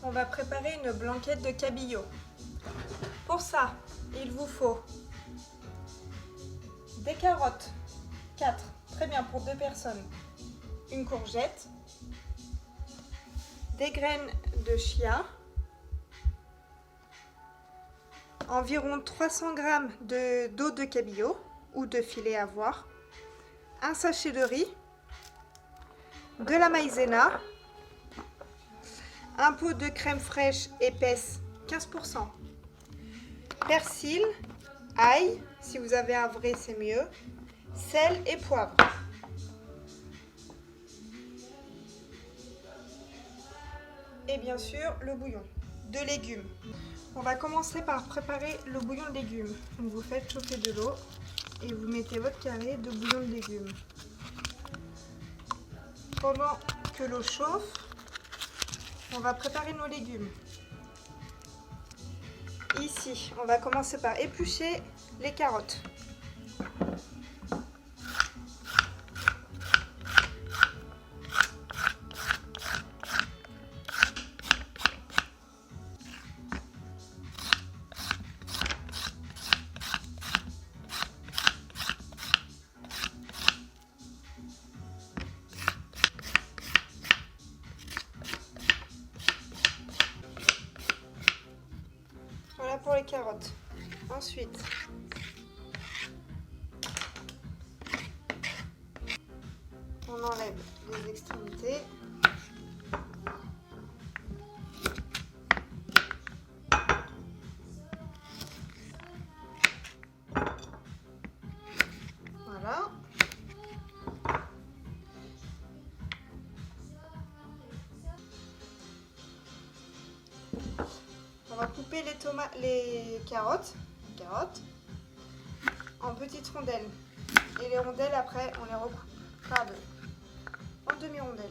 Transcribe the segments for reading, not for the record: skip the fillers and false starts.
On va préparer une blanquette de cabillaud. Pour ça, il vous faut des carottes, 4, très bien pour 2 personnes, une courgette, des graines de chia, environ 300 g d'eau de cabillaud ou de filet à voir, un sachet de riz, de la maïzena, un pot de crème fraîche épaisse 15%, persil, ail, si vous avez un vrai c'est mieux, sel et poivre. Et bien sûr le bouillon de légumes. On va commencer par préparer le bouillon de légumes. Donc vous faites chauffer de l'eau et vous mettez votre carré de bouillon de légumes. Pendant que l'eau chauffe, on va préparer nos légumes. Ici, on va commencer par éplucher les carottes. Voilà pour les carottes. Ensuite, on enlève les extrémités. Voilà. On va couper les carottes en petites rondelles. Et les rondelles, après, on les recoupe en demi-rondelles.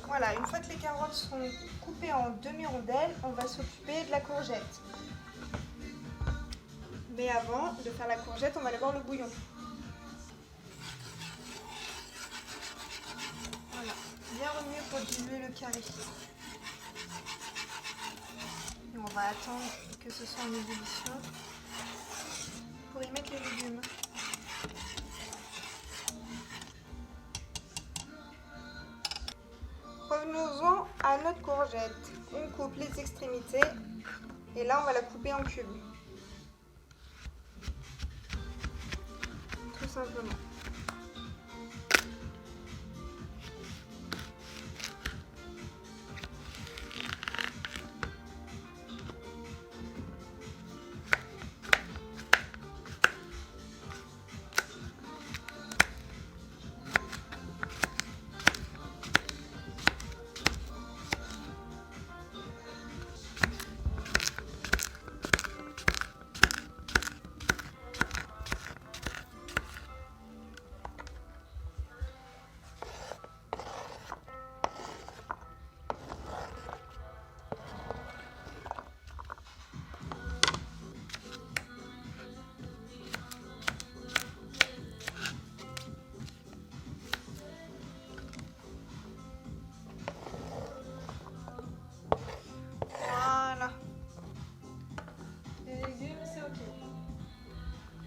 Voilà, une fois que les carottes sont coupées en demi-rondelles, on va s'occuper de la courgette. Mais avant de faire la courgette, on va aller voir le bouillon. Voilà, bien remuer pour diluer le carré. Et on va attendre que ce soit en ébullition pour y mettre les légumes. Revenons-en à notre courgette. On coupe les extrémités et là on va la couper en cubes. Tout simplement.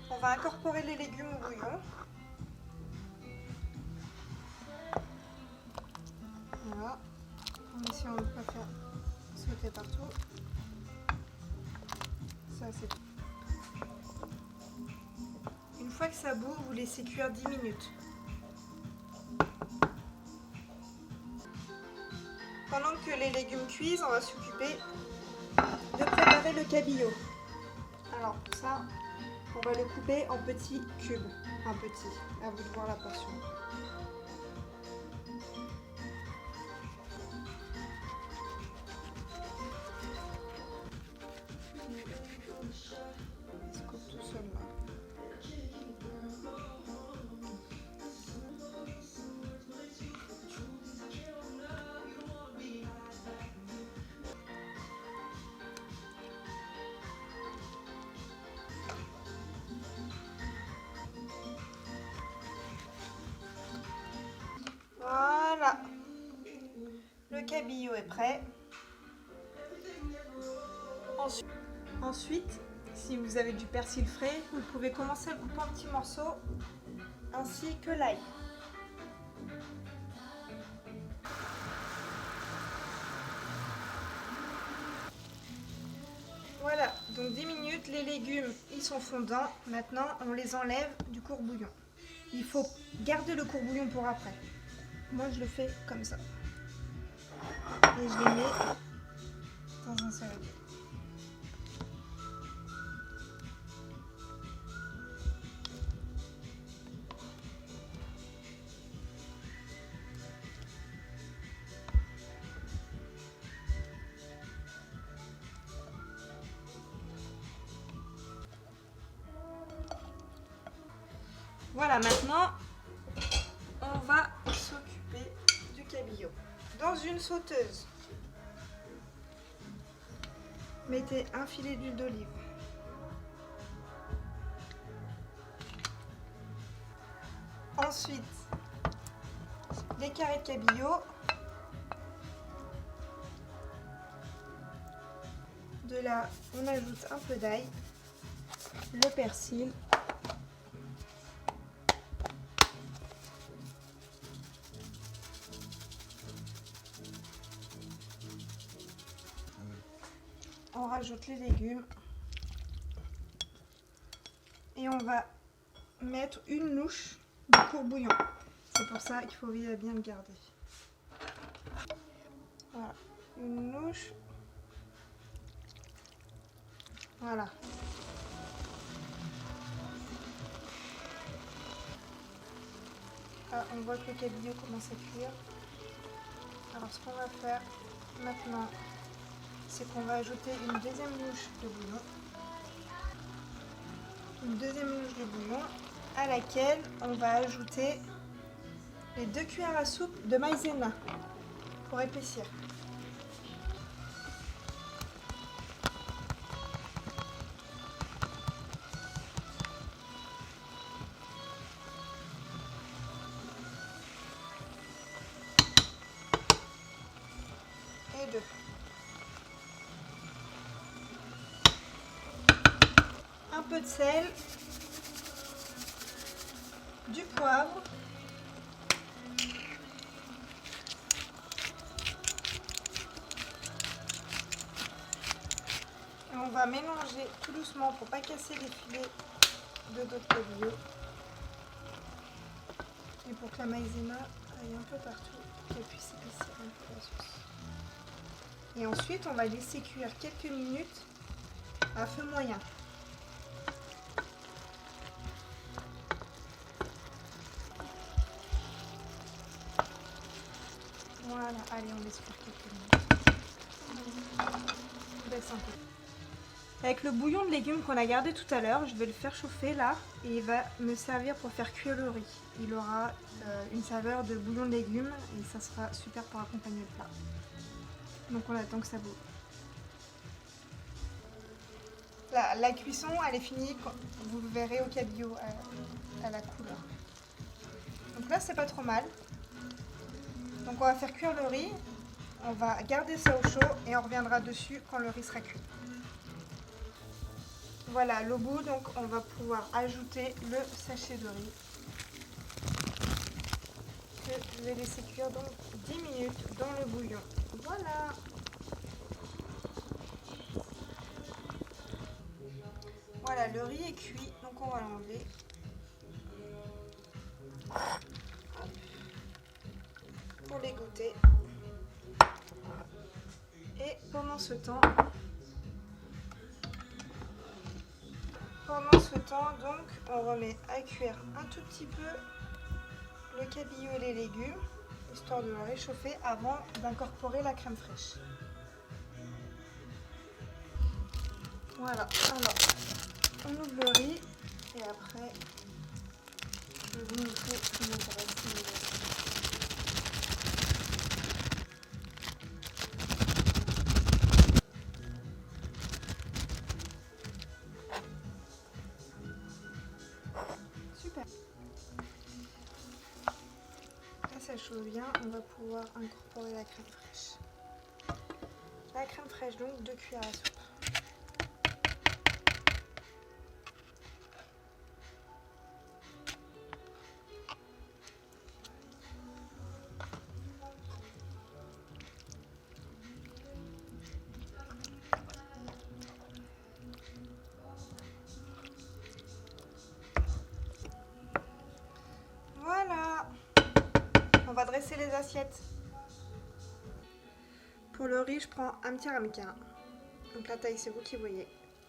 On va incorporer les légumes au bouillon. Voilà. Ici, on ne peut pas faire sauter partout. Ça, c'est tout. Une fois que ça bout, vous laissez cuire 10 minutes. Pendant que les légumes cuisent, on va s'occuper de préparer le cabillaud. Alors pour ça, on va le couper en petits cubes. Enfin petits, à vous de voir la portion. Le cabillaud est prêt. Ensuite, si vous avez du persil frais, vous pouvez commencer à le couper en petits morceaux, ainsi que l'ail. Voilà, donc 10 minutes, les légumes ils sont fondants. Maintenant, on les enlève du courbouillon. Il faut garder le courbouillon pour après. Moi, je le fais comme ça. Et je les mets dans un saladier. Voilà, maintenant, on va s'occuper du cabillaud. Dans une sauteuse, mettez un filet d'huile d'olive. Ensuite, des carrés de cabillaud. De là, on ajoute un peu d'ail, le persil. On rajoute les légumes et on va mettre une louche de courbouillon. C'est pour ça qu'il faut bien le garder. Voilà, une louche. Voilà. Ah, on voit que le cabillaud commence à cuire. Alors ce qu'on va faire maintenant, c'est qu'on va ajouter une deuxième louche de bouillon. Une deuxième louche de bouillon à laquelle on va ajouter les 2 cuillères à soupe de maïzena pour épaissir. Et 2. Un peu de sel, du poivre, et on va mélanger tout doucement pour pas casser les filets de notre cabillaud et pour que la maïzena aille un peu partout, qu'elle puisse épaissir un peu la sauce. Et ensuite on va laisser cuire quelques minutes à feu moyen. Voilà, allez, on laisse cuire quelques minutes. On baisse un peu. Avec le bouillon de légumes qu'on a gardé tout à l'heure, je vais le faire chauffer là et il va me servir pour faire cuire le riz. Il aura une saveur de bouillon de légumes et ça sera super pour accompagner le plat. Donc on attend que ça bouille. La cuisson elle est finie, vous le verrez au cabillaud à la couleur. Donc là c'est pas trop mal. Donc on va faire cuire le riz, on va garder ça au chaud et on reviendra dessus quand le riz sera cuit. Voilà, l'eau bout, donc on va pouvoir ajouter le sachet de riz que je vais laisser cuire donc 10 minutes dans le bouillon. Voilà. Voilà, le riz est cuit, donc on va l'enlever. Pour l'égoutter. Et pendant ce temps, donc, on remet à cuire un tout petit peu le cabillaud et les légumes, histoire de le réchauffer avant d'incorporer la crème fraîche. Voilà, alors on ouvre le riz et après je vais vous montrer comment ça va se. Super. Là ça chauffe bien, on va pouvoir incorporer la crème fraîche. La crème fraîche, donc 2 cuillères à soupe. Voilà, on va dresser les assiettes. Pour le riz, je prends un petit ramequin. Donc la taille, c'est vous qui voyez.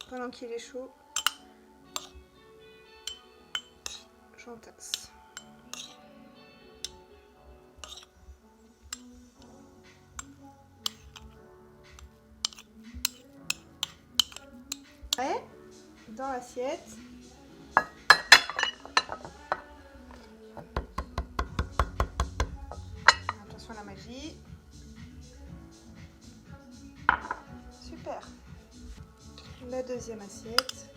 Pendant qu'il est chaud, j'entasse. Prêt ? Dans l'assiette. Attention à la magie. Super. La deuxième assiette.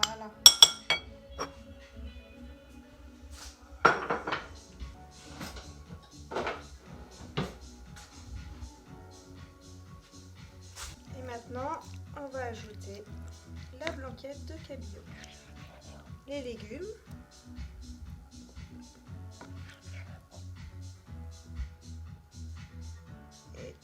Voilà. Et maintenant, on va ajouter la blanquette de cabillaud, les légumes, et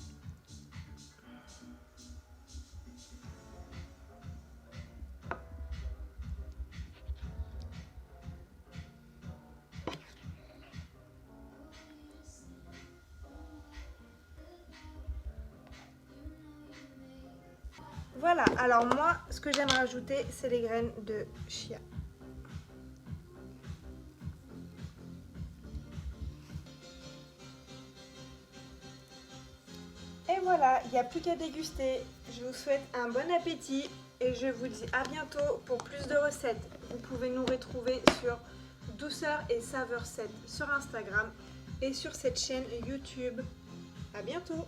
voilà. Alors moi, ce que j'aime rajouter, c'est les graines de chia. Et voilà, il n'y a plus qu'à déguster. Je vous souhaite un bon appétit et je vous dis à bientôt pour plus de recettes. Vous pouvez nous retrouver sur Douceur et Saveur 7 sur Instagram et sur cette chaîne YouTube. À bientôt!